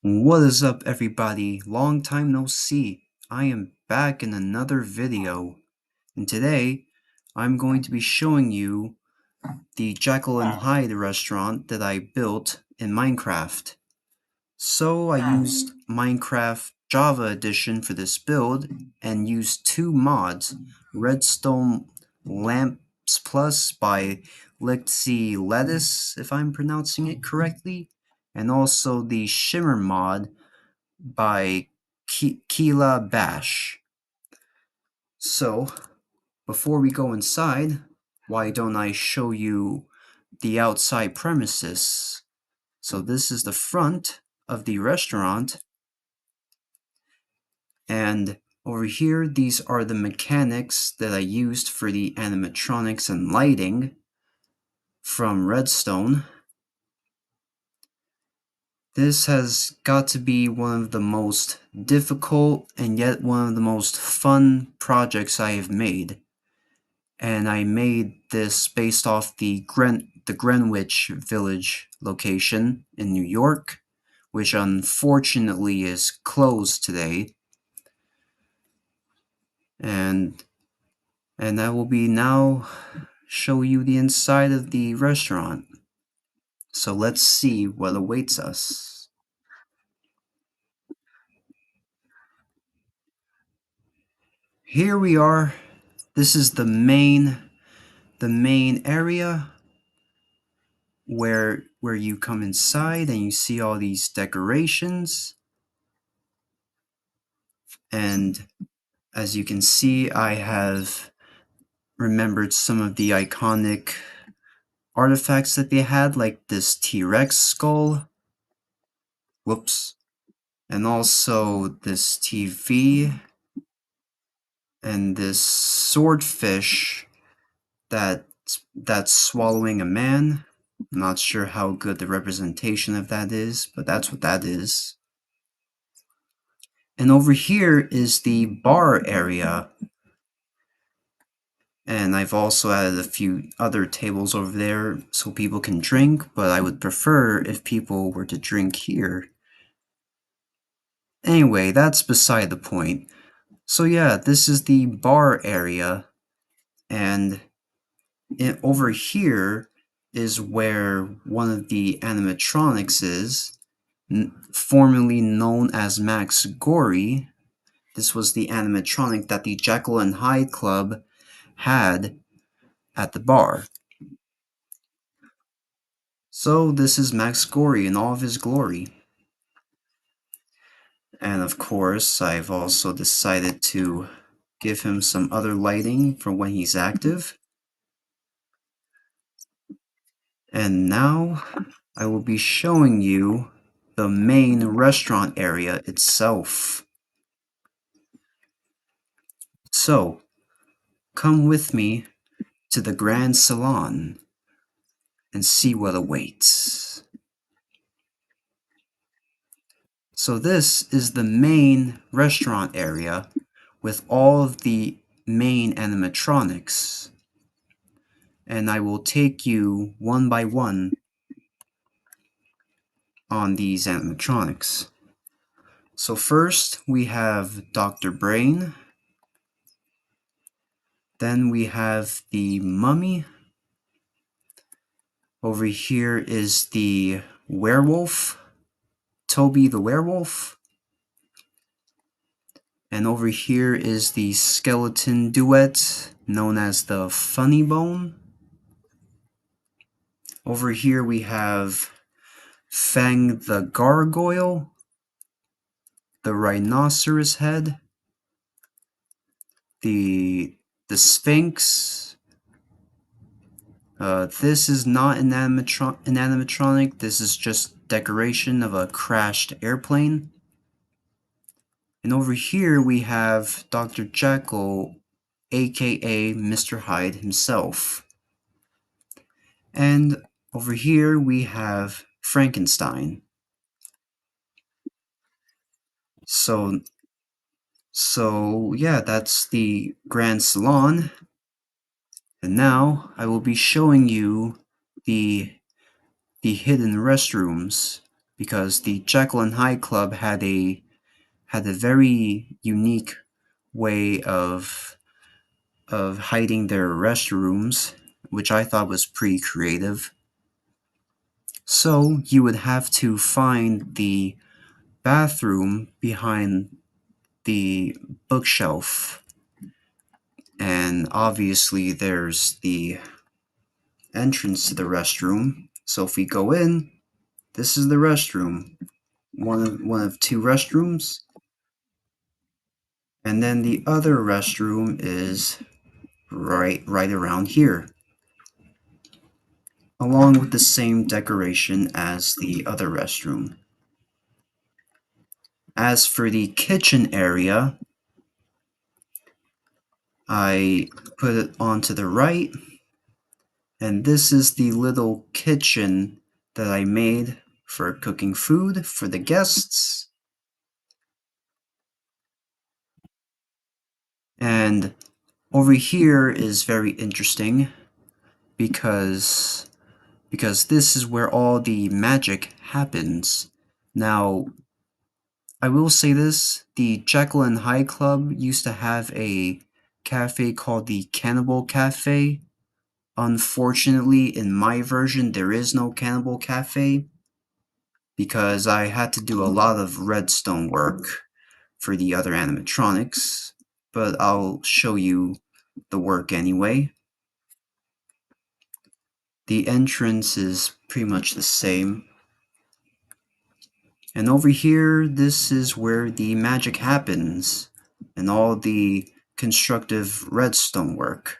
What is up, everybody? Long time no see. I am back in another video, and today I'm going to be showing you the Jekyll and Hyde restaurant that I built in Minecraft. So I used Minecraft Java Edition for this build and used two mods, Redstone Lamps Plus by Lixie Lettuce, if I'm pronouncing it correctly, and also the Shimmer mod by Keela Bash. So, before we go inside, why don't I show you the outside premises? So this is the front of the restaurant, and over here, these are the mechanics that I used for the animatronics and lighting from Redstone. This has got to be one of the most difficult and yet one of the most fun projects I have made. And I made this based off the Greenwich Village location in New York, which unfortunately is closed today. And I will be now show you the inside of the restaurant. So let's see what awaits us. Here we are. This is the main area where you come inside and you see all these decorations. And as you can see, I have remembered some of the iconic artifacts that they had, like this T-Rex skull. Whoops. And also this TV and this swordfish that's swallowing a man. I'm not sure how good the representation of that is, but that's what that is. And over here is the bar area. And I've also added a few other tables over there so people can drink, but I would prefer if people were to drink here. Anyway, that's beside the point. So yeah, this is the bar area, and over here is where one of the animatronics is, formerly known as Max Gory. This was the animatronic that the Jekyll and Hyde Club had at the bar. So this is Max Gory in all of his glory. And of course, I've also decided to give him some other lighting for when he's active. And now I will be showing you the main restaurant area itself. So, come with me to the Grand Salon and see what awaits. So this is the main restaurant area with all of the main animatronics. And I will take you one by one on these animatronics. So first we have Dr. Brain. Then we have the Mummy. Over here is the werewolf, Toby the werewolf. And over here is the skeleton duet, known as the Funny Bone. Over here we have Fang the gargoyle, the rhinoceros head, the Sphinx. This is not an animatronic, this is just decoration of a crashed airplane. And over here we have Dr. Jekyll, aka Mr. Hyde himself. And over here we have Frankenstein. So yeah, that's the Grand Salon. And now I will be showing you the hidden restrooms, because the Jekyll and Hyde Club had a very unique way of hiding their restrooms, which I thought was pretty creative. So you would have to find the bathroom behind the bookshelf, and obviously there's the entrance to the restroom. So if we go in, this is the restroom, one of two restrooms, and then the other restroom is right around here, along with the same decoration as the other restroom. As for the kitchen area, I put it onto the right, and this is the little kitchen that I made for cooking food for the guests. And over here is very interesting because this is where all the magic happens. Now, I will say this, the Jekyll and Hyde Club used to have a cafe called the Cannibal Cafe. Unfortunately, in my version, there is no Cannibal Cafe because I had to do a lot of redstone work for the other animatronics, but I'll show you the work anyway. The entrance is pretty much the same. And over here, this is where the magic happens and all the constructive redstone work.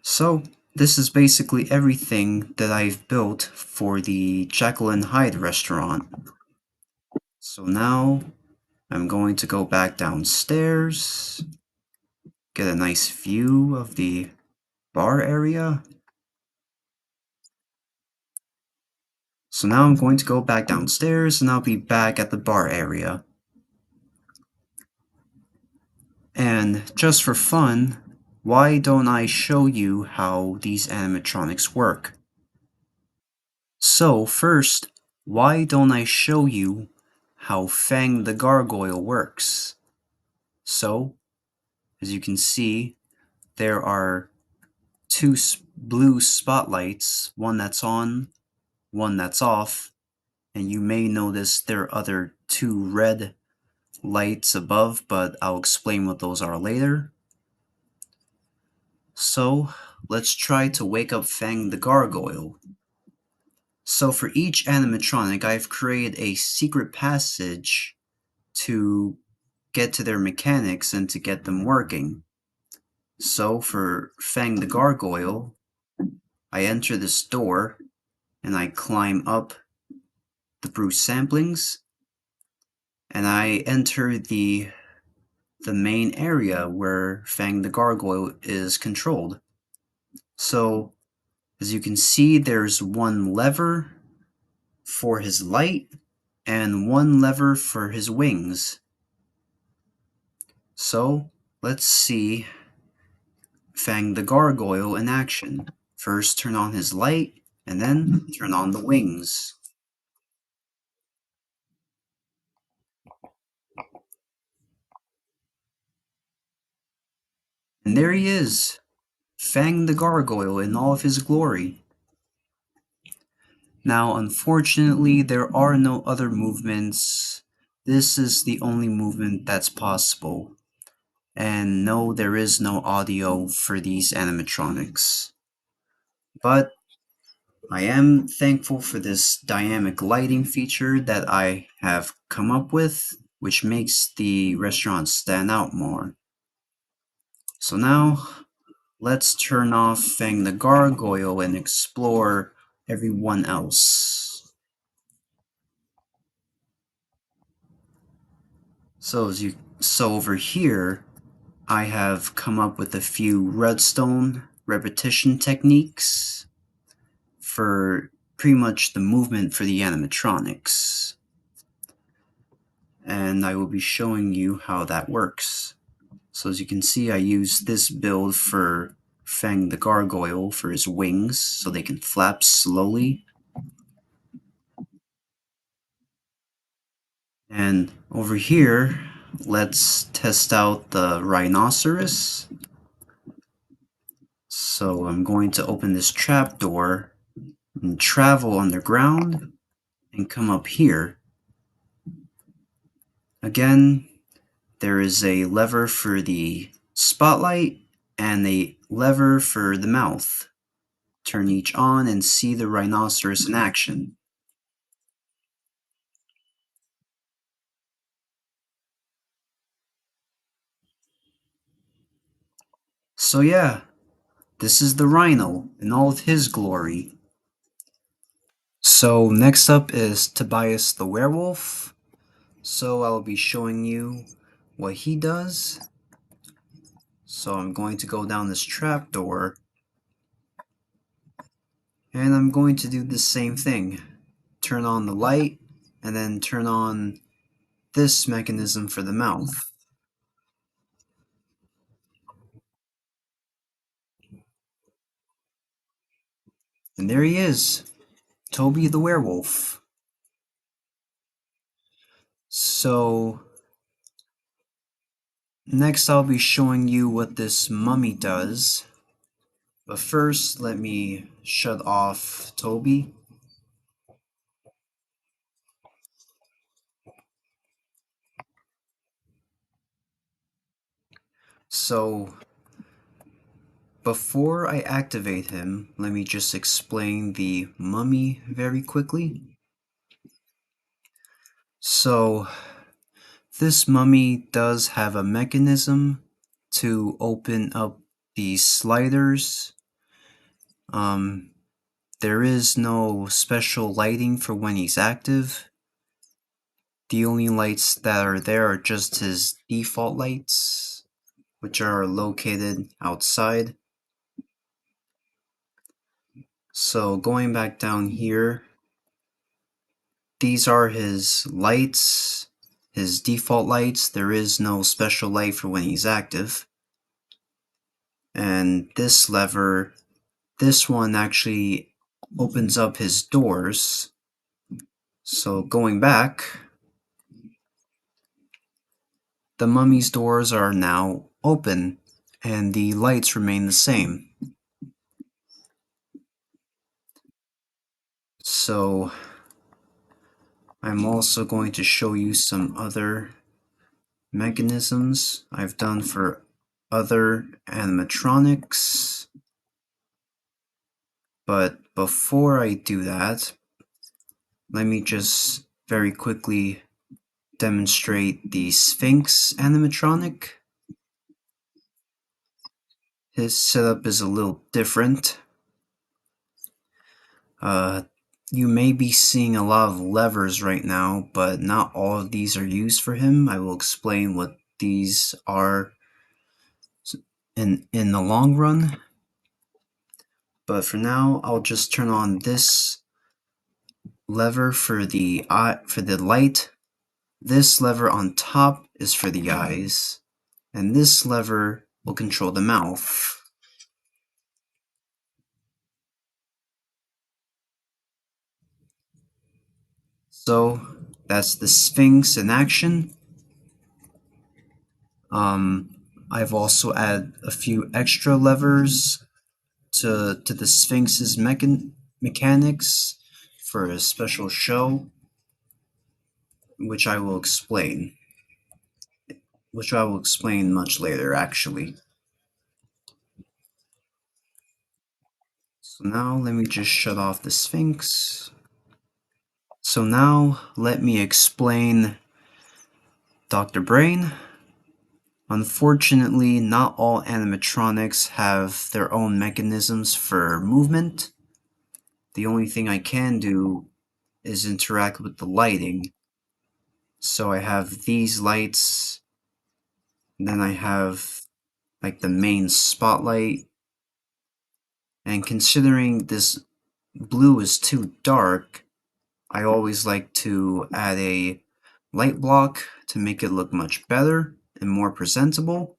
So, this is basically everything that I've built for the Jekyll and Hyde restaurant. So now, I'm going to go back downstairs, get a nice view of the bar area. So now I'm going to go back downstairs and I'll be back at the bar area. And just for fun, why don't I show you how these animatronics work? So first, why don't I show you how Fang the Gargoyle works? So, as you can see, there are two blue spotlights, one that's on, one that's off, and you may notice there are other two red lights above, but I'll explain what those are later. So, let's try to wake up Fang the Gargoyle. So for each animatronic, I've created a secret passage to get to their mechanics and to get them working. So for Fang the Gargoyle, I enter this door and I climb up the Bruce samplings and I enter the main area where Fang the Gargoyle is controlled. So as you can see, there's one lever for his light and one lever for his wings. So let's see Fang the Gargoyle in action. First turn on his light, and then turn on the wings. And there he is, Fang the Gargoyle in all of his glory. Now, unfortunately, there are no other movements. This is the only movement that's possible. And no, there is no audio for these animatronics. But I am thankful for this dynamic lighting feature that I have come up with, which makes the restaurant stand out more. So now, let's turn off Fang the Gargoyle and explore everyone else. So over here, I have come up with a few redstone repetition techniques for pretty much the movement for the animatronics. And I will be showing you how that works. So as you can see, I use this build for Fang the gargoyle for his wings so they can flap slowly. And over here, let's test out the rhinoceros. So I'm going to open this trapdoor and travel underground and come up here. Again, there is a lever for the spotlight and a lever for the mouth. Turn each on and see the rhinoceros in action. So yeah, this is the rhino in all of his glory. So next up is Tobias the werewolf. So I'll be showing you what he does. So I'm going to go down this trapdoor and I'm going to do the same thing. Turn on the light and then turn on this mechanism for the mouth. And there he is, Toby the werewolf. So next I'll be showing you what this mummy does. But first, let me shut off Toby. So before I activate him, let me just explain the mummy very quickly. So this mummy does have a mechanism to open up these sliders. Um, there is no special lighting for when he's active. The only lights that are there are just his default lights, which are located outside. So going back down here, these are his lights, his default lights. There is no special light for when he's active. And this lever, this one actually opens up his doors. So going back, the mummy's doors are now open and the lights remain the same. So I'm also going to show you some other mechanisms I've done for other animatronics. But before I do that, let me just very quickly demonstrate the Sphinx animatronic. His setup is a little different. Uh, you may be seeing a lot of levers right now, but not all of these are used for him. I will explain what these are in the long run. But for now, I'll just turn on this lever for the light. This lever on top is for the eyes, and this lever will control the mouth. So that's the Sphinx in action. Um, I've also added a few extra levers to the Sphinx's mechanics for a special show, which I will explain. Which I will explain much later, actually. So now let me just shut off the Sphinx. So now let me explain Dr. Brain. Unfortunately, not all animatronics have their own mechanisms for movement. The only thing I can do is interact with the lighting. So I have these lights, and then I have like the main spotlight. And considering this blue is too dark, I always like to add a light block to make it look much better and more presentable.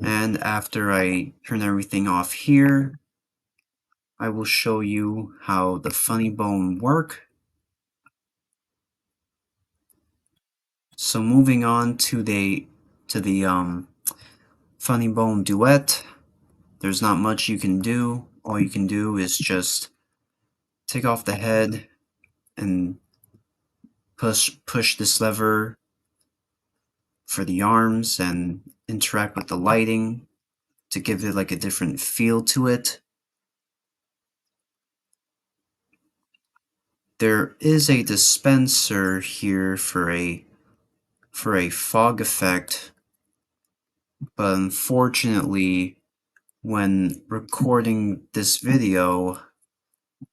And after I turn everything off here, I will show you how the funny bone work. So moving on to the funny bone duet, there's not much you can do. All you can do is just take off the head and push this lever for the arms and interact with the lighting to give it like a different feel to it. There is a dispenser here for a fog effect, but unfortunately when recording this video,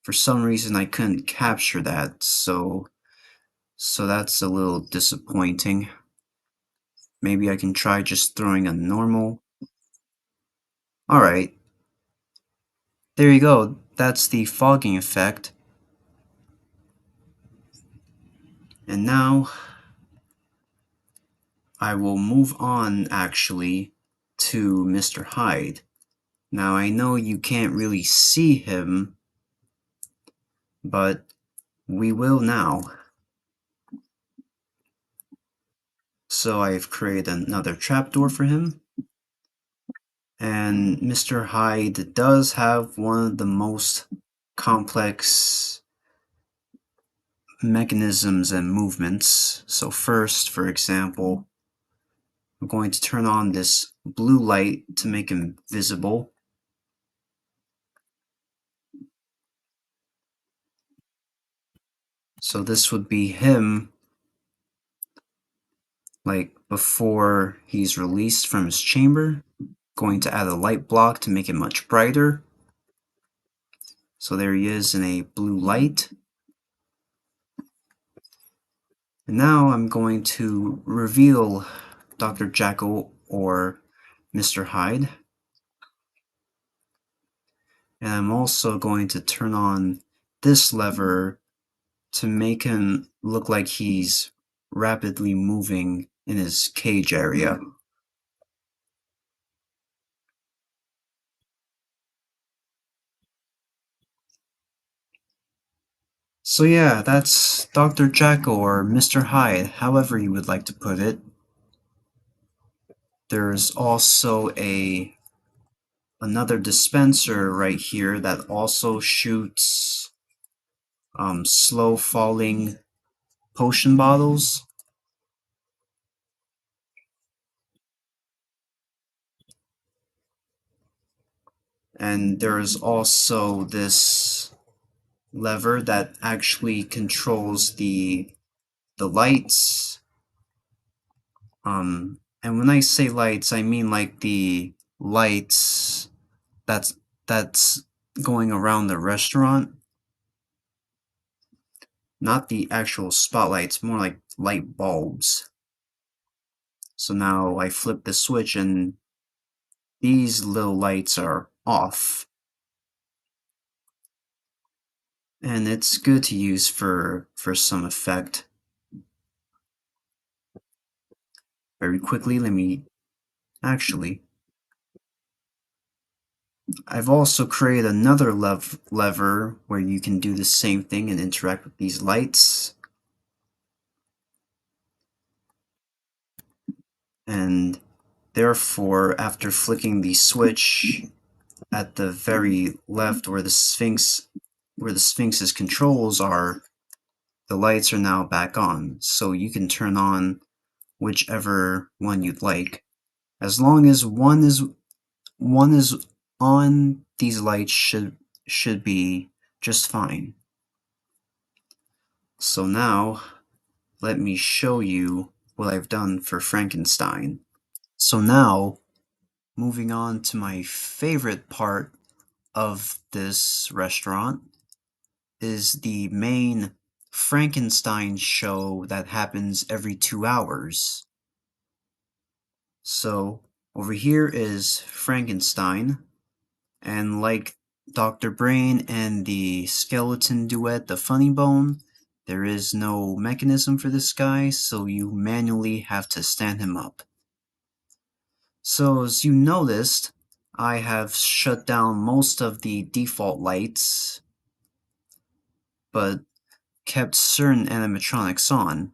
for some reason I couldn't capture that, so that's a little disappointing. Maybe I can try just throwing a normal. Alright, there you go. That's the fogging effect. And now I will move on actually to Mr. Hyde. Now I know you can't really see him, but we will now. So I've created another trapdoor for him. And Mr. Hyde does have one of the most complex mechanisms and movements. So first, for example, I'm going to turn on this blue light to make him visible. So this would be him, like before he's released from his chamber. Going to add a light block to make it much brighter. So there he is in a blue light. And now I'm going to reveal Dr. Jekyll or Mr. Hyde. And I'm also going to turn on this lever to make him look like he's rapidly moving in his cage area. So yeah, that's Dr. Jekyll or Mr. Hyde, however you would like to put it. There's also another dispenser right here that also shoots slow falling potion bottles. And there's also this lever that actually controls the lights. And when I say lights, I mean like the lights that's that's going around the restaurant, not the actual spotlights, more like light bulbs. So now I flip the switch and these little lights are off. And it's good to use for some effect. Very quickly, let me actually. I've also created another lever where you can do the same thing and interact with these lights. And therefore, after flicking the switch at the very left where the Sphinx's controls are, the lights are now back on. So you can turn on whichever one you'd like. As long as one is on, these lights should be just fine. So now let me show you what I've done for Frankenstein. So now, moving on to my favorite part of this restaurant is the main Frankenstein show that happens every 2 hours. So over here is Frankenstein, and like Dr. Brain and the skeleton duet, the funny bone, there is no mechanism for this guy, so you manually have to stand him up. So as you noticed, I have shut down most of the default lights, but kept certain animatronics on.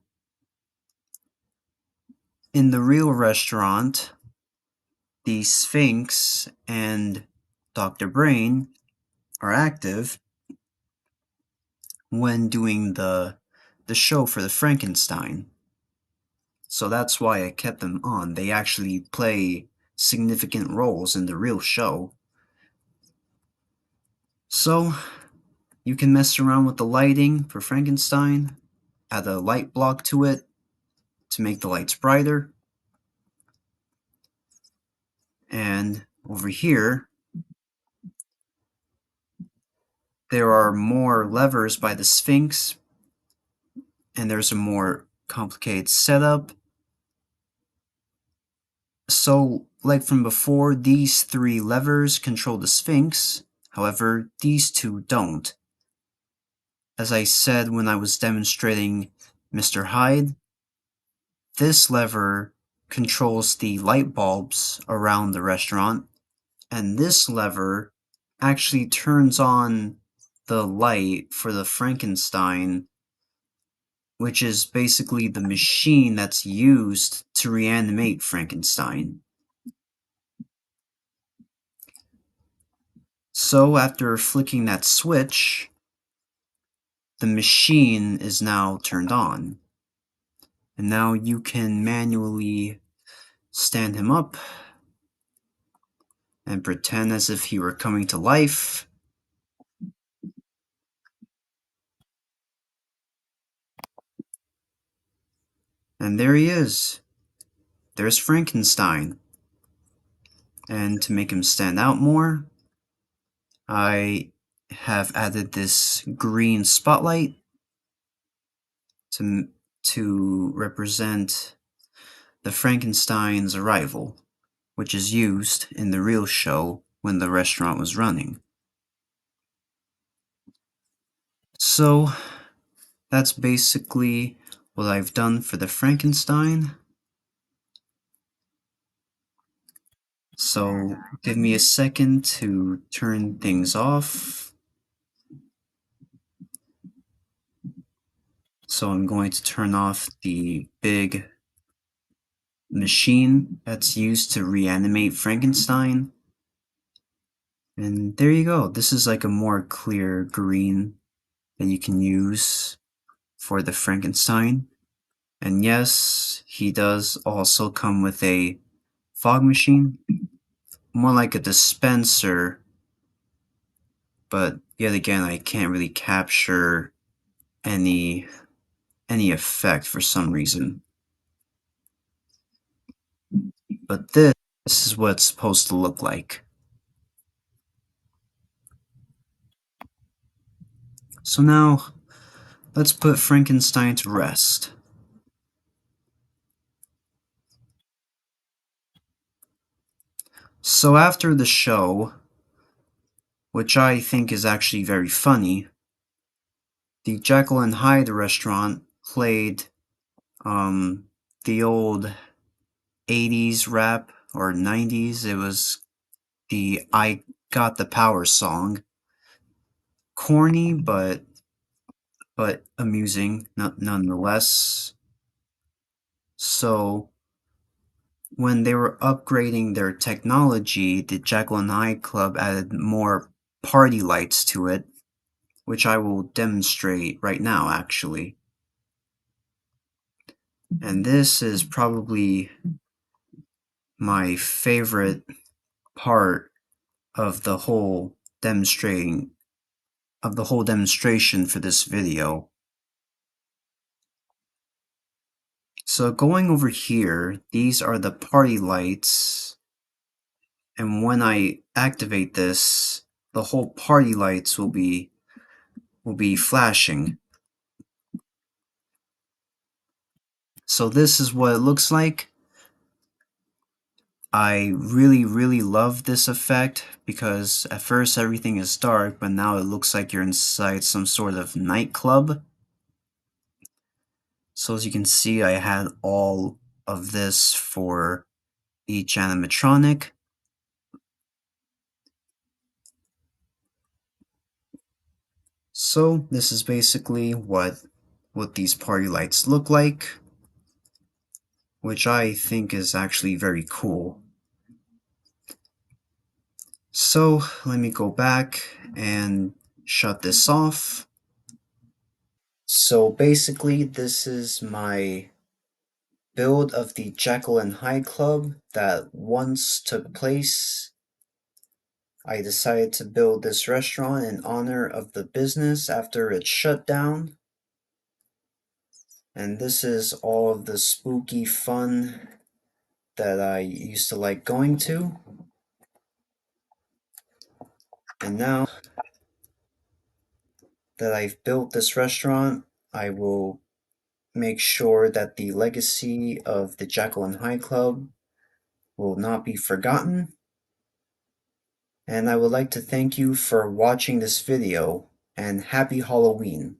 In the real restaurant, the Sphinx and Dr. Brain are active when doing the show for the Frankenstein. So that's why I kept them on. They actually play significant roles in the real show. So you can mess around with the lighting for Frankenstein, add a light block to it to make the lights brighter. And over here, there are more levers by the Sphinx, and there's a more complicated setup. So, like from before, these three levers control the Sphinx, however, these two don't. As I said when I was demonstrating Mr. Hyde, this lever controls the light bulbs around the restaurant, and this lever actually turns on the light for the Frankenstein, which is basically the machine that's used to reanimate Frankenstein. So after flicking that switch, the machine is now turned on. And now you can manually stand him up and pretend as if he were coming to life. And there he is. There's Frankenstein. And to make him stand out more, I have added this green spotlight to, to represent the Frankenstein's arrival, which is used in the real show when the restaurant was running. So that's basically what I've done for the Frankenstein. So give me a second to turn things off. So I'm going to turn off the big machine that's used to reanimate Frankenstein. And there you go. This is like a more clear green that you can use for the Frankenstein. And yes, he does also come with a fog machine, more like a dispenser, but yet again I can't really capture any effect for some reason. But this is what it's supposed to look like. So now let's put Frankenstein to rest. So after the show, which I think is actually very funny, the Jekyll and Hyde restaurant played the old 80s rap or 90s. It was the I Got the Power song. Corny but amusing nonetheless. So when they were upgrading their technology, the Jekyll and Hyde Club added more party lights to it, which I will demonstrate right now actually. And this is probably my favorite part of the whole demonstration for this video. So going over here, these are the party lights, and when I activate this, the whole party lights will be flashing. So this is what it looks like. I really love this effect because at first everything is dark, but now it looks like you're inside some sort of nightclub. So as you can see, I had all of this for each animatronic. So this is basically what these party lights look like, which I think is actually very cool. So let me go back and shut this off. So basically this is my build of the Jekyll and Hyde Club that once took place. I decided to build this restaurant in honor of the business after it shut down. And this is all of the spooky fun that I used to like going to. And now that I've built this restaurant, I will make sure that the legacy of the Jekyll and Hyde Club will not be forgotten. And I would like to thank you for watching this video, and happy Halloween.